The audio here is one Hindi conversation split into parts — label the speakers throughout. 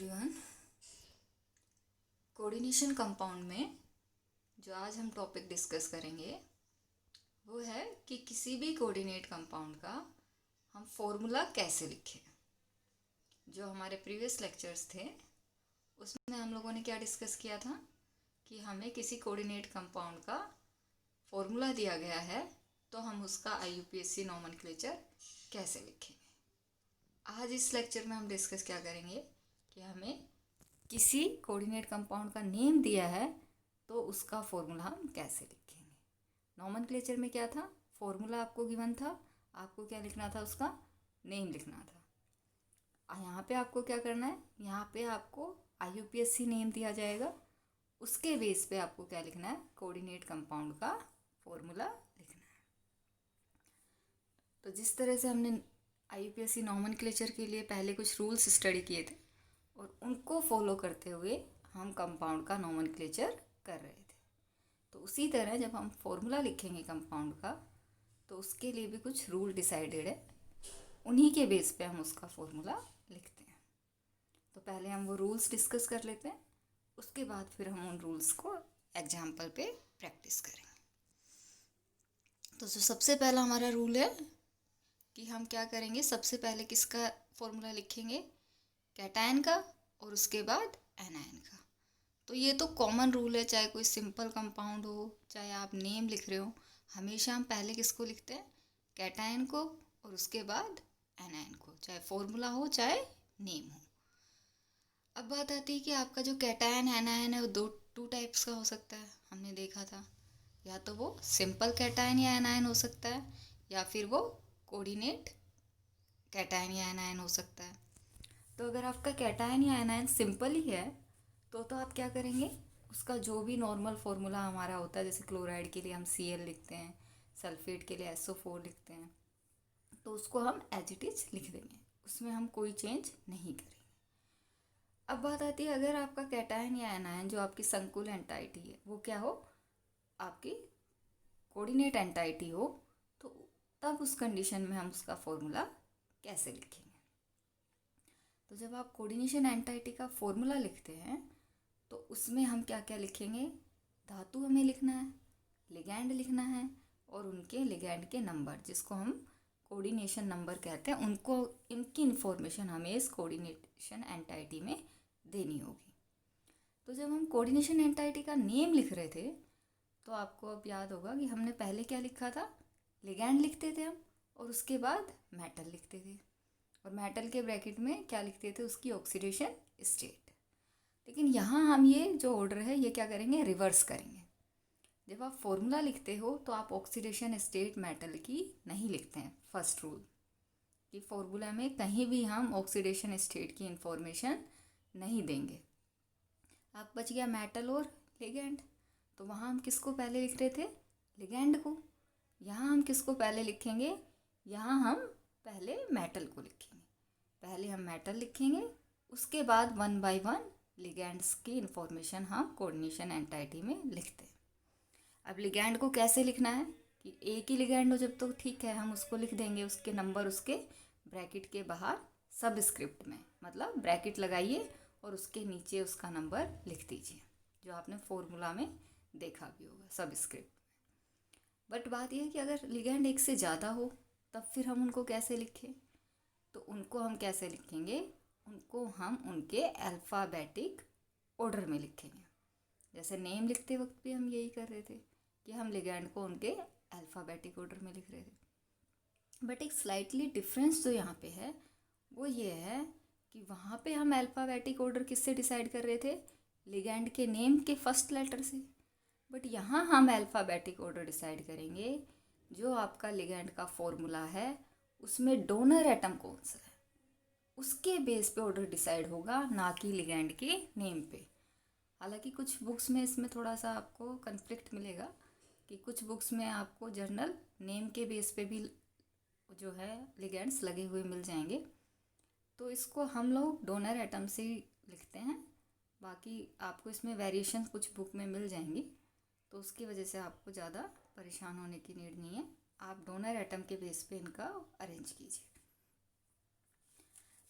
Speaker 1: एवरीवन। कोऑर्डिनेशन कंपाउंड में जो आज हम टॉपिक डिस्कस करेंगे वो है कि किसी भी कोऑर्डिनेट कंपाउंड का हम फॉर्मूला कैसे लिखें। जो हमारे प्रीवियस लेक्चर्स थे उसमें हम लोगों ने क्या डिस्कस किया था कि हमें किसी कोऑर्डिनेट कंपाउंड का फॉर्मूला दिया गया है तो हम उसका IUPAC नोमेनक्लेचर कैसे लिखेंगे। आज इस लेक्चर में हम डिस्कस क्या करेंगे कि हमें किसी कोऑर्डिनेट कंपाउंड का नेम दिया है तो उसका फॉर्मूला हम कैसे लिखेंगे। नोमेनक्लेचर में क्या था, फॉर्मूला आपको गिवन था, आपको क्या लिखना था, उसका नेम लिखना था। यहाँ पे आपको क्या करना है, यहाँ पे आपको IUPAC नेम दिया जाएगा, उसके बेस पे आपको क्या लिखना है, कोऑर्डिनेट कंपाउंड का फॉर्मूला लिखना है। तो जिस तरह से हमने IUPAC नोमेनक्लेचर के लिए पहले कुछ रूल्स स्टडी किए थे और उनको फॉलो करते हुए हम कंपाउंड का नोमेनक्लेचर कर रहे थे, तो उसी तरह जब हम फॉर्मूला लिखेंगे कंपाउंड का तो उसके लिए भी कुछ रूल डिसाइडेड है, उन्हीं के बेस पे हम उसका फॉर्मूला लिखते हैं। तो पहले हम वो रूल्स डिस्कस कर लेते हैं, उसके बाद फिर हम उन रूल्स को एग्जाम्पल पे प्रैक्टिस करेंगे। तो जो सबसे पहला हमारा रूल है कि हम क्या करेंगे, सबसे पहले किसका फॉर्मूला लिखेंगे, कैटायन का, और उसके बाद एनायन का। तो ये तो कॉमन रूल है, चाहे कोई सिंपल कंपाउंड हो चाहे आप नेम लिख रहे हो, हमेशा हम पहले किसको लिखते हैं, कैटायन को, और उसके बाद एनायन को, चाहे फॉर्मूला हो चाहे नेम हो। अब बात आती है कि आपका जो कैटायन एनायन है वो टू टाइप्स का हो सकता है, हमने देखा था। या तो वो सिंपल कैटायन या एनायन हो सकता है, या फिर वो कोऑर्डिनेट कैटायन या एनायन हो सकता है। तो अगर आपका कैटायन या एनायन सिंपल ही है तो आप क्या करेंगे, उसका जो भी नॉर्मल फार्मूला हमारा होता है, जैसे क्लोराइड के लिए हम Cl लिखते हैं, सल्फेट के लिए SO4 लिखते हैं, तो उसको हम एज इट इज लिख देंगे, उसमें हम कोई चेंज नहीं करेंगे। अब बात आती है, अगर आपका कैटायन या एनायन जो आपकी संकुल एंटाइटी है वो क्या हो, आपकी कोऑर्डिनेट एंटाइटी हो, तो तब उस कंडीशन में हम उसका फॉर्मूला कैसे लिखेंगे। तो जब आप कोऑर्डिनेशन एंटाइटी का फॉर्मूला लिखते हैं तो उसमें हम क्या क्या लिखेंगे, धातु हमें लिखना है, लिगैंड लिखना है, और उनके लिगैंड के नंबर जिसको हम कोऑर्डिनेशन नंबर कहते हैं, उनको इनकी इन्फॉर्मेशन हमें इस कोऑर्डिनेशन एंटाइटी में देनी होगी। तो जब हम कोऑर्डिनेशन एंटाइटी का नेम लिख रहे थे तो आपको अब याद होगा कि हमने पहले क्या लिखा था, लिगैंड लिखते थे हम, और उसके बाद मेटल लिखते थे, और मेटल के ब्रैकेट में क्या लिखते थे, उसकी ऑक्सीडेशन स्टेट। लेकिन यहाँ हम ये जो ऑर्डर है ये क्या करेंगे, रिवर्स करेंगे। जब आप फॉर्मूला लिखते हो तो आप ऑक्सीडेशन स्टेट मेटल की नहीं लिखते हैं। फर्स्ट रूल कि फॉर्मूला में कहीं भी हम ऑक्सीडेशन स्टेट की इंफॉर्मेशन नहीं देंगे। अब बच गया मेटल और लिगैंड, तो वहाँ हम किसको पहले लिख रहे थे, लिगैंड को। यहाँ हम किसको पहले लिखेंगे, यहाँ हम पहले मेटल को लिखेंगे। पहले हम मेटल लिखेंगे, उसके बाद 1 बाय 1 लिगैंड्स की इंफॉर्मेशन हम कोऑर्डिनेशन एंटाइटी में लिखते हैं। अब लिगैंड को कैसे लिखना है कि एक ही लिगैंड हो जब तो ठीक है, हम उसको लिख देंगे, उसके नंबर उसके ब्रैकेट के बाहर सबस्क्रिप्ट में, मतलब ब्रैकेट लगाइए और उसके नीचे उसका नंबर लिख दीजिए, जो आपने फॉर्मूला में देखा भी होगा सबस्क्रिप्ट। बट बात यह है कि अगर लिगैंड एक से ज़्यादा हो तब फिर हम उनको कैसे लिखें, तो उनको हम कैसे लिखेंगे, उनको हम उनके अल्फ़ाबेटिक ऑर्डर में लिखेंगे। जैसे नेम लिखते वक्त भी हम यही कर रहे थे कि हम लिगैंड को उनके अल्फ़ाबेटिक ऑर्डर में लिख रहे थे। बट एक स्लाइटली डिफरेंस जो यहाँ पे है वो ये है कि वहाँ पे हम अल्फ़ाबेटिक ऑर्डर किससे डिसाइड कर रहे थे, लिगैंड के नेम के फर्स्ट लेटर से। बट यहाँ हम अल्फ़ाबेटिक ऑर्डर डिसाइड करेंगे, जो आपका लिगैंड का फॉर्मूला है उसमें डोनर एटम कौन सा है उसके बेस पे ऑर्डर डिसाइड होगा, ना कि लिगैंड के नेम पे। हालांकि कुछ बुक्स में इसमें थोड़ा सा आपको कन्फ्लिक्ट मिलेगा कि कुछ बुक्स में आपको जर्नल नेम के बेस पे भी जो है लिगैंड्स लगे हुए मिल जाएंगे, तो इसको हम लोग डोनर एटम से ही लिखते हैं। बाकी आपको इसमें वेरिएशन कुछ बुक में मिल जाएंगी, तो उसकी वजह से आपको ज़्यादा परेशान होने की नीड नहीं है, आप डोनर एटम के बेस पे इनका अरेंज कीजिए।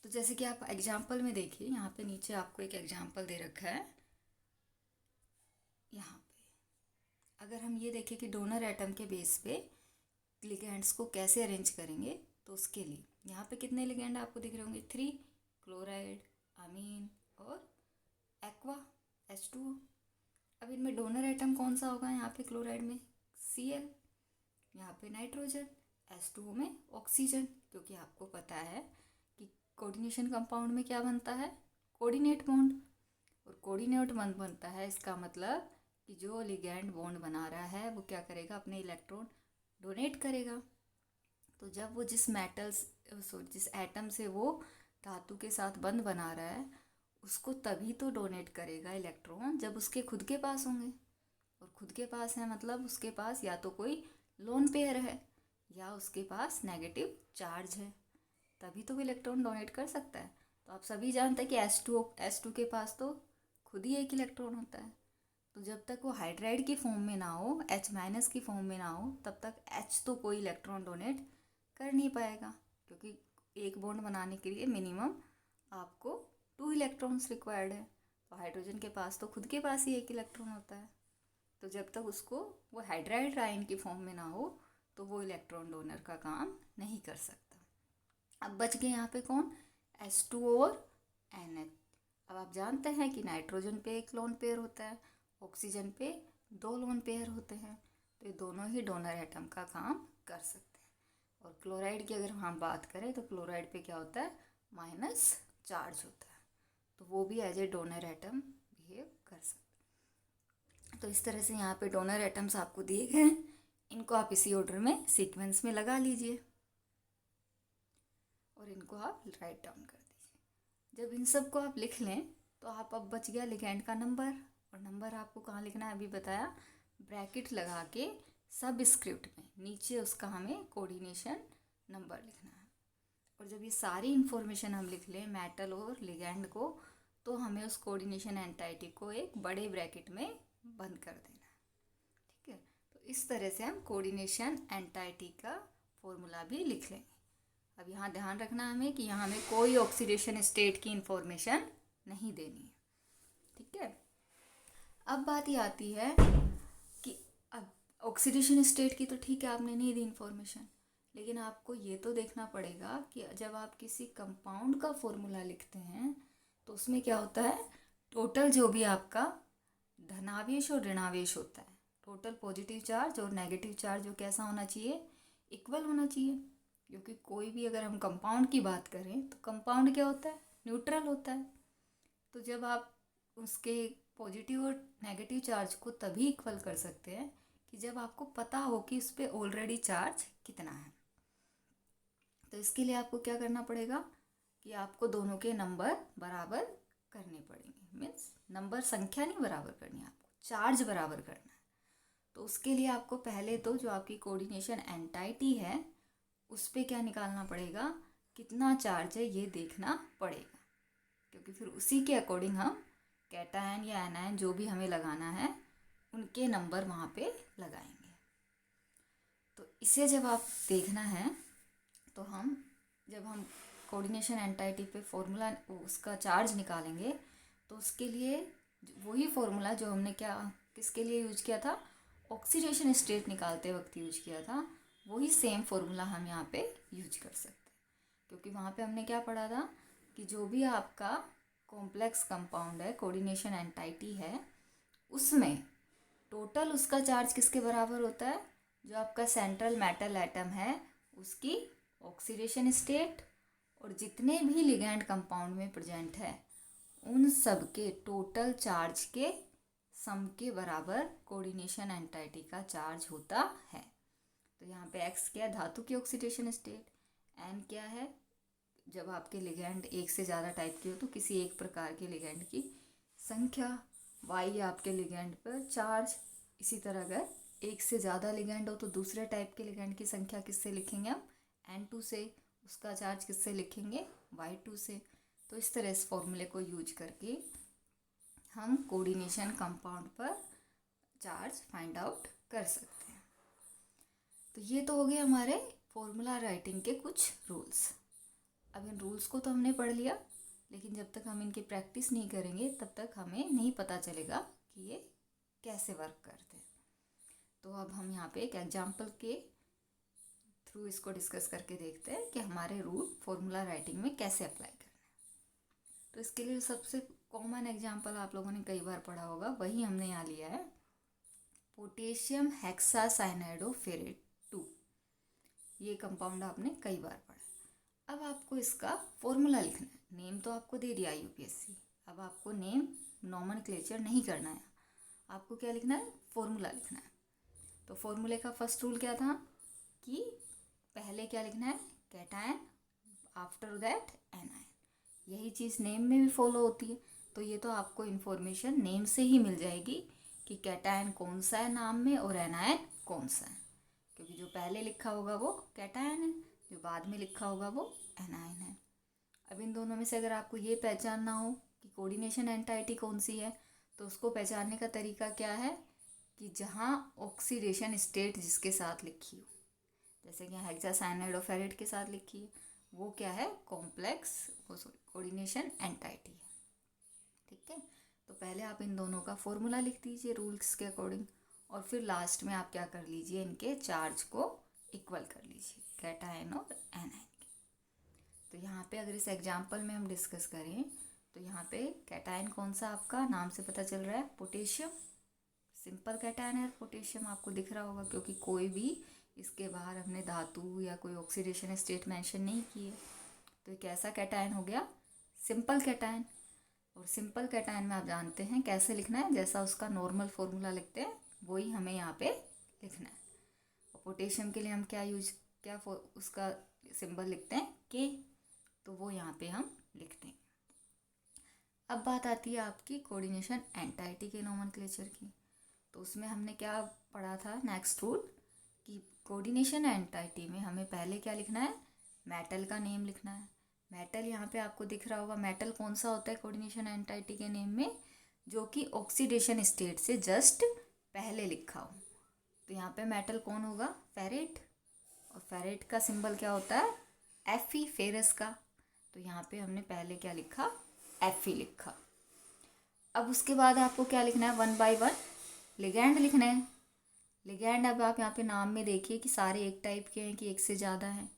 Speaker 1: तो जैसे कि आप एग्जाम्पल में देखिए, यहाँ पे नीचे आपको एक एग्जाम्पल दे रखा है। यहाँ पे अगर हम ये देखें कि डोनर एटम के बेस पे लिगेंड्स को कैसे अरेंज करेंगे, तो उसके लिए यहाँ पे कितने लिगेंड आपको दिख रहे होंगे? 3, क्लोराइड, अमीन और एक्वा H2O। अब इनमें डोनर एटम कौन सा होगा? यहाँ पे क्लोराइड में Cl, यहाँ पे नाइट्रोजन, H2O में ऑक्सीजन। क्योंकि आपको पता है कि कोऑर्डिनेशन कंपाउंड में क्या बनता है? Coordinate bond. और कोऑर्डिनेट बॉन्ड बनता है, इसका मतलब कि जो लिगैंड बॉन्ड बना रहा है वो क्या करेगा? अपने इलेक्ट्रॉन डोनेट करेगा। तो जब वो जिस एटम से वो धातु के साथ बंध बना रहा है, उसको तभी तो डोनेट करेगा इलेक्ट्रॉन जब उसके खुद के पास होंगे। और खुद के पास है मतलब उसके पास या तो कोई लोन पेयर है या उसके पास नेगेटिव चार्ज है, तभी तो वो इलेक्ट्रॉन डोनेट कर सकता है। तो आप सभी जानते हैं कि H2 के पास तो खुद ही एक इलेक्ट्रॉन होता है। तो जब तक वो हाइड्राइड की फॉर्म में ना हो, H- की फॉर्म में ना हो, तब तक H तो कोई इलेक्ट्रॉन डोनेट कर नहीं पाएगा। क्योंकि एक बॉन्ड बनाने के लिए मिनिमम आपको 2 इलेक्ट्रॉन्स रिक्वायर्ड है। तो हाइड्रोजन के पास तो खुद के पास ही एक इलेक्ट्रॉन होता है। तो जब तक उसको वो हाइड्राइड आयन की फॉर्म में ना हो, तो वो इलेक्ट्रॉन डोनर का काम नहीं कर सकता। अब बच गए यहाँ पे कौन? H2O और NH। अब आप जानते हैं कि नाइट्रोजन पे एक लोन पेयर होता है, ऑक्सीजन पे 2 लोन पेयर होते हैं। तो ये दोनों ही डोनर एटम का काम कर सकते हैं। और क्लोराइड की अगर हम बात करें तो क्लोराइड पे क्या होता है? माइनस चार्ज होता है। तो वो भी as a donor atom behave कर सकते हैं। तो इस तरह से यहाँ पे डोनर एटम्स आपको दिए गए हैं। इनको आप इसी ऑर्डर में सीक्वेंस में लगा लीजिए और इनको आप राइट डाउन कर दीजिए। जब इन सब को आप लिख लें तो आप अब बच गया लिगैंड का नंबर। और नंबर आपको कहाँ लिखना है? अभी बताया, ब्रैकेट लगा के सब स्क्रिप्ट में नीचे उसका हमें कोऑर्डिनेशन नंबर लिखना है। और जब ये सारी इन्फॉर्मेशन हम लिख लें मेटल और लिगैंड को, तो हमें उस कोऑर्डिनेशन एंटाइटी को एक बड़े ब्रैकेट में बंद कर देना है। ठीक है, तो इस तरह से हम कोऑर्डिनेशन एंटाइटी का फॉर्मूला भी लिख लेंगे। अब यहाँ ध्यान रखना हमें कि यहाँ हमें कोई ऑक्सीडेशन स्टेट की इंफॉर्मेशन नहीं देनी है। ठीक है, अब बात ये आती है कि अब ऑक्सीडेशन स्टेट की तो ठीक है आपने नहीं दी इंफॉर्मेशन, लेकिन आपको ये तो देखना पड़ेगा कि जब आप किसी कंपाउंड का फॉर्मूला लिखते हैं तो उसमें क्या होता है? टोटल जो भी आपका धनावेश और ऋणावेश होता है, टोटल पॉजिटिव चार्ज और नेगेटिव चार्ज वो कैसा होना चाहिए? इक्वल होना चाहिए। क्योंकि कोई भी अगर हम कंपाउंड की बात करें तो कंपाउंड क्या होता है? न्यूट्रल होता है। तो जब आप उसके पॉजिटिव और नेगेटिव चार्ज को तभी इक्वल कर सकते हैं कि जब आपको पता हो कि उस पर ऑलरेडी चार्ज कितना है। तो इसके लिए आपको क्या करना पड़ेगा कि आपको दोनों के नंबर बराबर करने पड़ेंगे। मीन्स नंबर संख्या नहीं बराबर करनी है, आपको चार्ज बराबर करना है। तो उसके लिए आपको पहले तो जो आपकी कोऑर्डिनेशन एंटाइटी है उस पर क्या निकालना पड़ेगा? कितना चार्ज है ये देखना पड़ेगा। क्योंकि फिर उसी के अकॉर्डिंग हम कैटायन या एनायन जो भी हमें लगाना है उनके नंबर वहाँ पे लगाएंगे। तो इसे जब आप देखना है तो जब हम कोऑर्डिनेशन एंटाइटी पे फॉर्मूला उसका चार्ज निकालेंगे तो उसके लिए वही फॉर्मूला जो हमने किसके लिए यूज किया था? ऑक्सीडेशन स्टेट निकालते वक्त यूज किया था, वही सेम फॉर्मूला हम यहाँ पे यूज कर सकते हैं। क्योंकि वहाँ पे हमने क्या पढ़ा था कि जो भी आपका कॉम्प्लेक्स कंपाउंड है, कोऑर्डिनेशन एंटाइटी है, उसमें टोटल उसका चार्ज किसके बराबर होता है? जो आपका सेंट्रल मेटल एटम है उसकी ऑक्सीडेशन स्टेट और जितने भी लिगैंड कंपाउंड में प्रेजेंट है उन सब के टोटल चार्ज के सम के बराबर कोऑर्डिनेशन एंटाइटी का चार्ज होता है। तो यहाँ पे x क्या है? धातु की ऑक्सीडेशन स्टेट। n क्या है? जब आपके लिगैंड एक से ज़्यादा टाइप की हो तो किसी एक प्रकार के लिगैंड की संख्या। y आपके लिगैंड पर चार्ज। इसी तरह अगर एक से ज़्यादा लिगैंड हो तो दूसरे टाइप के लिगैंड की संख्या किससे लिखेंगे हम? N2 से। उसका चार्ज किससे लिखेंगे? Y2 से। तो इस तरह इस फॉर्मूले को यूज करके हम कोऑर्डिनेशन कंपाउंड पर चार्ज फाइंड आउट कर सकते हैं। तो ये तो हो गए हमारे फॉर्मूला राइटिंग के कुछ रूल्स। अब इन रूल्स को तो हमने पढ़ लिया, लेकिन जब तक हम इनकी प्रैक्टिस नहीं करेंगे तब तक हमें नहीं पता चलेगा कि ये कैसे वर्क करते हैं। तो अब हम यहाँ पे एक एग्जाम्पल के थ्रू इसको डिस्कस करके देखते हैं कि हमारे रूल फॉर्मूला राइटिंग में कैसे अप्लाई करना है। तो इसके लिए सबसे कॉमन एग्जाम्पल आप लोगों ने कई बार पढ़ा होगा, वही हमने यहाँ लिया है, पोटेशियम हेक्सासाइनाइडोफेरेट 2। ये कंपाउंड आपने कई बार पढ़ा। अब आपको इसका फॉर्मूला लिखना है। नेम तो आपको दे दिया यूपीएससी, अब आपको नेम नॉमेनक्लेचर नहीं करना है, आपको क्या लिखना है, फॉर्मूला लिखना है। तो फॉर्मूले का फर्स्ट रूल क्या था कि पहले क्या लिखना है, कैटायन, आफ्टर दैट एनायन। यही चीज़ नेम में भी फॉलो होती है। तो ये तो आपको इन्फॉर्मेशन नेम से ही मिल जाएगी कि कैटायन कौन सा है नाम में और एनायन कौन सा है, क्योंकि जो पहले लिखा होगा वो कैटायन है, जो बाद में लिखा होगा वो एनायन है। अब इन दोनों में से अगर आपको ये पहचानना हो कि कोऑर्डिनेशन एंटाइटी कौन सी है, तो उसको पहचानने का तरीका क्या है कि जहाँ ऑक्सीडेशन स्टेट जिसके साथ लिखी हो, जैसे कि यहाँ हेक्सासाइनाइडोफेरेट के साथ लिखी है, वो क्या है, कॉम्प्लेक्स कोऑर्डिनेशन एंटाइटी है। ठीक है, तो पहले आप इन दोनों का फॉर्मूला लिख दीजिए रूल्स के अकॉर्डिंग, और फिर लास्ट में आप क्या कर लीजिए, इनके चार्ज को इक्वल कर लीजिए, कैटायन और एनायन के। तो यहाँ पे अगर इस एग्जांपल में हम डिस्कस करें तो यहाँ पे कैटायन कौन सा आपका नाम से पता चल रहा है, पोटेशियम। सिंपल कैटायन है पोटेशियम, आपको दिख रहा होगा, क्योंकि कोई भी इसके बाहर हमने धातु या कोई ऑक्सीडेशन स्टेट मेंशन नहीं की है। तो ये कैसा कैटायन हो गया, सिंपल कैटायन। और सिंपल कैटायन में आप जानते हैं कैसे लिखना है, जैसा उसका नॉर्मल फॉर्मूला लिखते हैं वही हमें यहाँ पे लिखना है। और पोटेशियम के लिए हम क्या उसका सिंबल लिखते हैं, के, तो वो यहाँ पे हम लिखते हैं। अब बात आती है आपकी कोऑर्डिनेशन एंटाइटी के नोमेनक्लेचर की। तो उसमें हमने क्या पढ़ा था, नेक्स्ट रूल, कि कोऑर्डिनेशन एंटाइटी में हमें पहले क्या लिखना है, मेटल का नेम लिखना है। मेटल यहाँ पे आपको दिख रहा होगा, मेटल कौन सा होता है कोऑर्डिनेशन एंटाइटी के नेम में, जो कि ऑक्सीडेशन स्टेट से जस्ट पहले लिखा हो। तो यहाँ पे मेटल कौन होगा, फेरेट, और फेरेट का सिंबल क्या होता है, Fe, फेरस का। तो यहाँ पे हमने पहले क्या लिखा, Fe लिखा। अब उसके बाद आपको क्या लिखना है, 1 बाय 1 लिगैंड लिखना है। लिगैंड अब आप यहाँ पे नाम में देखिए कि सारे एक टाइप के हैं कि एक से ज़्यादा हैं,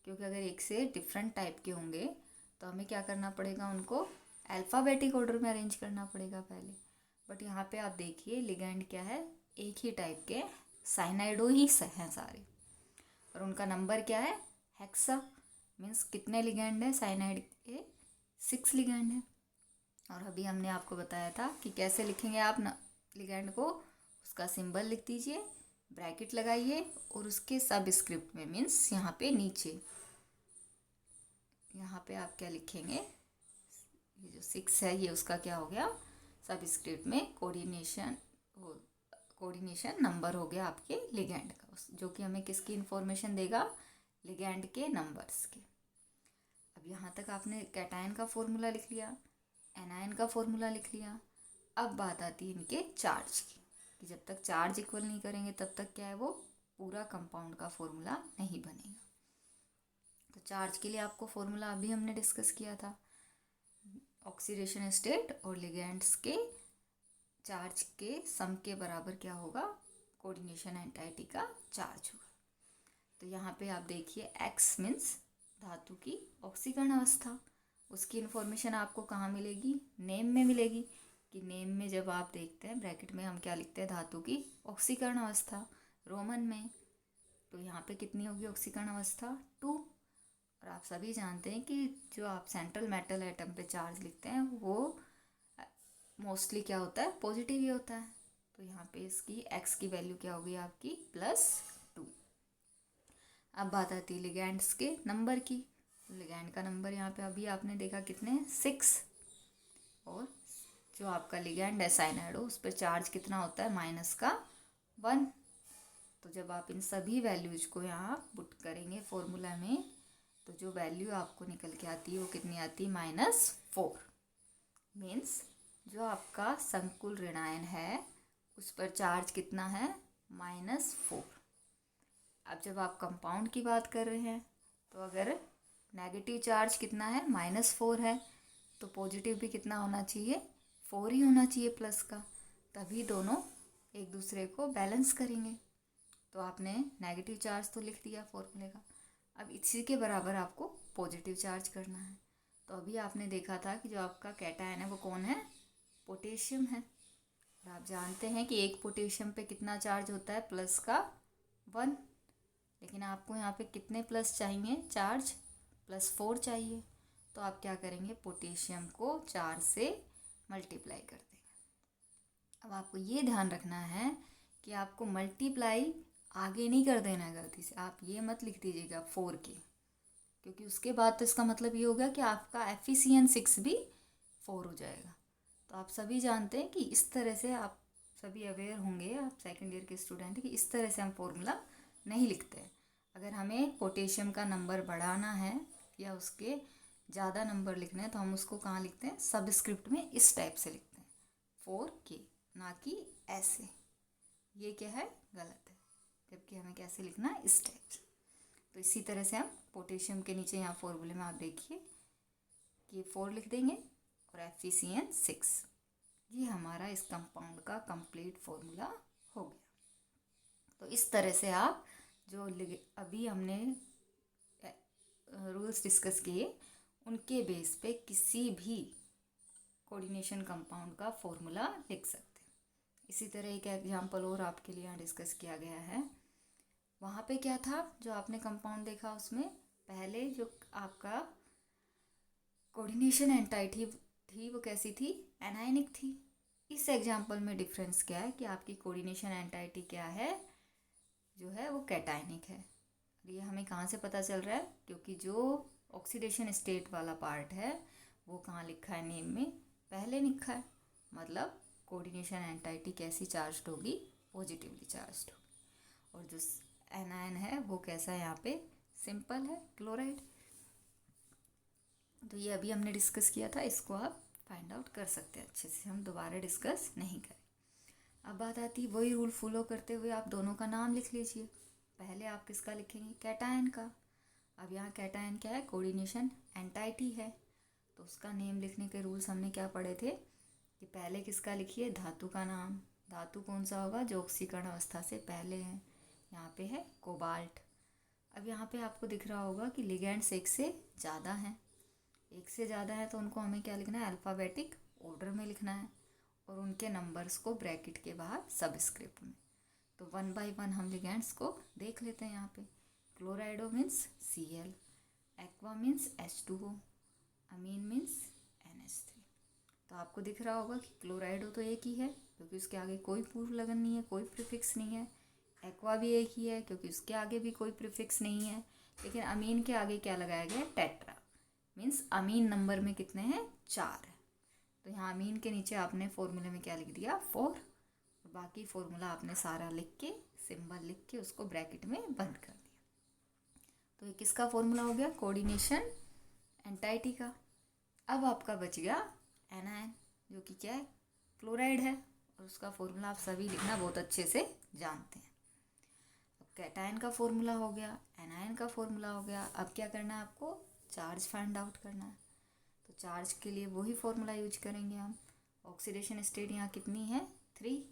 Speaker 1: क्योंकि अगर एक से डिफरेंट टाइप के होंगे तो हमें क्या करना पड़ेगा, उनको अल्फ़ाबेटिक ऑर्डर में अरेंज करना पड़ेगा पहले। बट यहाँ पे आप देखिए लिगैंड क्या है, एक ही टाइप के साइनाइडो ही हैं सारे, और उनका नंबर क्या है, हेक्सा। मीन्स कितने लिगैंड है साइनाइड के, 6 लिगैंड है। और अभी हमने आपको बताया था कि कैसे लिखेंगे आप लिगैंड को, उसका सिंबल लिख दीजिए, ब्रैकेट लगाइए, और उसके सब स्क्रिप्ट में मीन्स यहाँ पे नीचे यहाँ पे आप क्या लिखेंगे, ये जो 6 है ये उसका क्या हो गया, सब स्क्रिप्ट में कोऑर्डिनेशन नंबर हो गया आपके लिगैंड का, जो कि हमें किसकी इंफॉर्मेशन देगा, लिगैंड के नंबर्स के। अब यहाँ तक आपने कैटायन का फॉर्मूला लिख लिया, एनायन का फॉर्मूला लिख लिया। अब बात आती है इनके चार्ज की, कि जब तक चार्ज इक्वल नहीं करेंगे तब तक क्या है, वो पूरा कंपाउंड का फॉर्मूला नहीं बनेगा। तो चार्ज के लिए आपको फॉर्मूला अभी हमने डिस्कस किया था, ऑक्सीडेशन स्टेट और लिगैंड्स के चार्ज के सम के बराबर क्या होगा, कोऑर्डिनेशन एंटाइटी का चार्ज होगा। तो यहाँ पे आप देखिए एक्स मीन्स धातु की ऑक्सीकरण अवस्था, उसकी इन्फॉर्मेशन आपको कहाँ मिलेगी, नेम में मिलेगी। कि नेम में जब आप देखते हैं ब्रैकेट में हम क्या लिखते हैं, धातु की ऑक्सीकरण अवस्था रोमन में। तो यहाँ पे कितनी होगी ऑक्सीकरण अवस्था, 2। और आप सभी जानते हैं कि जो आप सेंट्रल मेटल एटम पे चार्ज लिखते हैं वो मोस्टली क्या होता है, पॉजिटिव ही होता है। तो यहाँ पे इसकी एक्स की वैल्यू क्या होगी आपकी, +2। अब बात आती है लिगैंड्स के नंबर की। लिगैंड का नंबर यहाँ पे अभी आपने देखा कितने, 6। और जो आपका लिगैंड है साइनाइडो, उस पर चार्ज कितना होता है, -1। तो जब आप इन सभी वैल्यूज को यहाँ पुट करेंगे फॉर्मूला में, तो जो वैल्यू आपको निकल के आती है वो कितनी आती है, -4। मीन्स जो आपका संकुल ऋणायन है उस पर चार्ज कितना है, -4। अब जब आप कंपाउंड की बात कर रहे हैं तो अगर नेगेटिव चार्ज कितना है, -4 है, तो पॉजिटिव भी कितना होना चाहिए, 4 ही होना चाहिए प्लस का, तभी दोनों एक दूसरे को बैलेंस करेंगे। तो आपने नेगेटिव चार्ज तो लिख दिया फॉर्मूले का, अब इसी के बराबर आपको पॉजिटिव चार्ज करना है। तो अभी आपने देखा था कि जो आपका कैटायन है वो कौन है, पोटेशियम है। और आप जानते हैं कि एक पोटेशियम पे कितना चार्ज होता है, प्लस का 1, लेकिन आपको यहाँ पे कितने प्लस चाहिए, चार्ज +4 चाहिए। तो आप क्या करेंगे, पोटेशियम को 4 से मल्टीप्लाई कर देंगे। अब आपको ये ध्यान रखना है कि आपको मल्टीप्लाई आगे नहीं कर देना है गलती से, आप ये मत लिख दीजिएगा 4 के, क्योंकि उसके बाद तो इसका मतलब ये होगा कि आपका FeCN6 भी 4 हो जाएगा। तो आप सभी जानते हैं कि इस तरह से आप सभी अवेयर होंगे, आप सेकेंड ईयर के स्टूडेंट, कि इस तरह से हम फॉर्मूला नहीं लिखते। अगर हमें पोटेशियम का नंबर बढ़ाना है या उसके ज़्यादा नंबर लिखना है तो हम उसको कहाँ लिखते हैं, सबस्क्रिप्ट में इस टाइप से लिखते हैं 4K, ना कि ऐसे। ये क्या है, गलत है, जबकि हमें कैसे लिखना है, इस टाइप से। तो इसी तरह से हम पोटेशियम के नीचे यहाँ फॉर्मूले में आप देखिए कि 4 लिख देंगे और FeCN6, ये हमारा इस कंपाउंड का कंप्लीट फॉर्मूला हो गया। तो इस तरह से आप जो अभी हमने रूल्स डिस्कस किए उनके बेस पे किसी भी कोऑर्डिनेशन कंपाउंड का फॉर्मूला लिख सकते हैं। इसी तरह एक एग्जांपल और आपके लिए यहाँ डिस्कस किया गया है। वहाँ पे क्या था, जो आपने कंपाउंड देखा उसमें पहले जो आपका कोऑर्डिनेशन एंटाइटी थी वो कैसी थी, एनायनिक थी। इस एग्जांपल में डिफरेंस क्या है कि आपकी कोऑर्डिनेशन एंटाइटी क्या है, जो है वो कैटायनिक है। ये हमें कहाँ से पता चल रहा है, क्योंकि जो ऑक्सीडेशन स्टेट वाला पार्ट है वो कहाँ लिखा है, नेम में पहले लिखा है, मतलब कोऑर्डिनेशन एंटाइटी कैसी चार्ज होगी, पॉजिटिवली चार्ज होगी। और जो एनायन है वो कैसा है, यहाँ पे सिंपल है, क्लोराइड। तो ये अभी हमने डिस्कस किया था, इसको आप फाइंड आउट कर सकते हैं अच्छे से, हम दोबारा डिस्कस नहीं करें। अब बात आती है वही रूल फॉलो करते हुए आप दोनों का नाम लिख लीजिए। पहले आप किसका लिखेंगे, कैटायन का। अब यहाँ कैटायन क्या है, कोऑर्डिनेशन एंटाइटी है, तो उसका नेम लिखने के रूल्स हमने क्या पढ़े थे कि पहले किसका लिखिए, धातु का नाम। धातु कौन सा होगा, जो ऑक्सीकरण अवस्था से पहले है, यहाँ पे है कोबाल्ट। अब यहाँ पे आपको दिख रहा होगा कि लिगेंड्स एक से ज़्यादा हैं, एक से ज़्यादा है तो उनको हमें क्या लिखना है, अल्फ़ाबेटिक ऑर्डर में लिखना है, और उनके नंबर्स को ब्रैकेट के बाहर सबस्क्रिप्ट में। तो 1 बाय 1 हम लिगेंड्स को देख लेते हैं। यहाँ पे chlorido means Cl, aqua means H2O, ammine means NH3। तो आपको दिख रहा होगा कि क्लोराइडो तो एक ही है क्योंकि उसके आगे कोई पूर्व लगन नहीं है, कोई प्रीफिक्स नहीं है। एक्वा भी एक ही है क्योंकि उसके आगे भी कोई प्रीफिक्स नहीं है। लेकिन अमीन के आगे क्या लगाया गया, टेट्रा, मीन्स अमीन नंबर में कितने हैं, 4 है। तो यहाँ अमीन के नीचे आपने फॉर्मूले में क्या लिख दिया, 4, और बाकी फॉर्मूला आपने सारा लिख के, सिंबल लिख के उसको ब्रैकेट में बंद कर दिया। तो ये किसका फॉर्मूला हो गया, कोऑर्डिनेशन एंटाइटी का। अब आपका बच गया एनायन, जो कि क्या है, क्लोराइड है, और उसका फॉर्मूला आप सभी लिखना बहुत अच्छे से जानते हैं। अब कैटायन का फॉर्मूला हो गया, एनायन का फॉर्मूला हो गया। अब क्या करना है आपको, चार्ज फाइंड आउट करना है। तो चार्ज के लिए वही फॉर्मूला यूज करेंगे हम। ऑक्सीडेशन स्टेट यहाँ कितनी है, 3,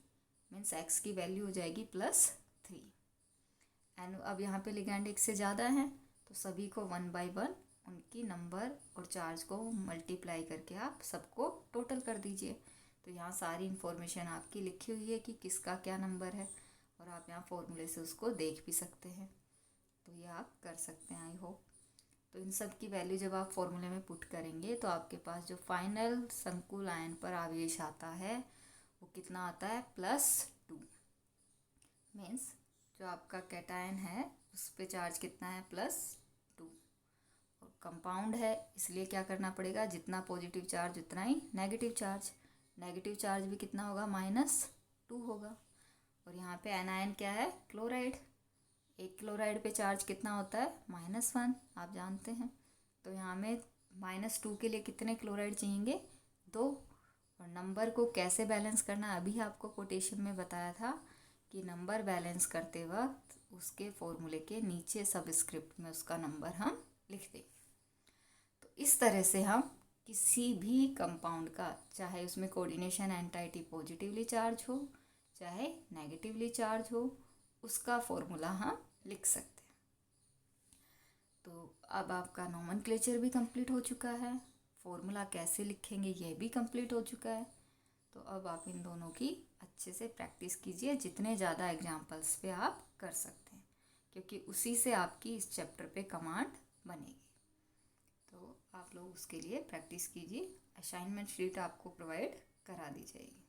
Speaker 1: मीन्स एक्स की वैल्यू हो जाएगी +3। एंड अब यहाँ पे लिगैंड एक से ज़्यादा है तो सभी को 1 बाय 1 उनकी नंबर और चार्ज को मल्टीप्लाई करके आप सबको टोटल कर दीजिए। तो यहाँ सारी इन्फॉर्मेशन आपकी लिखी हुई है कि किसका क्या नंबर है, और आप यहाँ फॉर्मूले से उसको देख भी सकते हैं। तो ये आप कर सकते हैं, आई होप। तो इन सब की वैल्यू जब आप फॉर्मूले में पुट करेंगे तो आपके पास जो फाइनल संकुल आयन पर आवेश आता है वो कितना आता है, +2। मीन्स जो आपका कैटायन है उस पर चार्ज कितना है, +2। और कंपाउंड है इसलिए क्या करना पड़ेगा, जितना पॉजिटिव चार्ज उतना ही नेगेटिव चार्ज। नेगेटिव चार्ज भी कितना होगा, -2 होगा। और यहाँ पे एनायन क्या है, क्लोराइड। एक क्लोराइड पे चार्ज कितना होता है, -1, आप जानते हैं। तो यहाँ में -2 के लिए कितने क्लोराइड चाहिए, 2। और नंबर को कैसे बैलेंस करना, अभी आपको पोटेशियम में बताया था कि नंबर बैलेंस करते वक्त उसके फॉर्मूले के नीचे सबस्क्रिप्ट में उसका नंबर हम लिख देंगे। इस तरह से हम किसी भी कंपाउंड का, चाहे उसमें कोऑर्डिनेशन एंटाइटी पॉजिटिवली चार्ज हो चाहे नेगेटिवली चार्ज हो, उसका फॉर्मूला हम लिख सकते हैं। तो अब आपका नोमेनक्लेचर भी कंप्लीट हो चुका है, फॉर्मूला कैसे लिखेंगे यह भी कंप्लीट हो चुका है। तो अब आप इन दोनों की अच्छे से प्रैक्टिस कीजिए, जितने ज़्यादा एग्जाम्पल्स पे आप कर सकते हैं, क्योंकि उसी से आपकी इस चैप्टर पे कमांड बनेगी। तो आप लोग उसके लिए प्रैक्टिस कीजिए, असाइनमेंट शीट आपको प्रोवाइड करा दी जाएगी।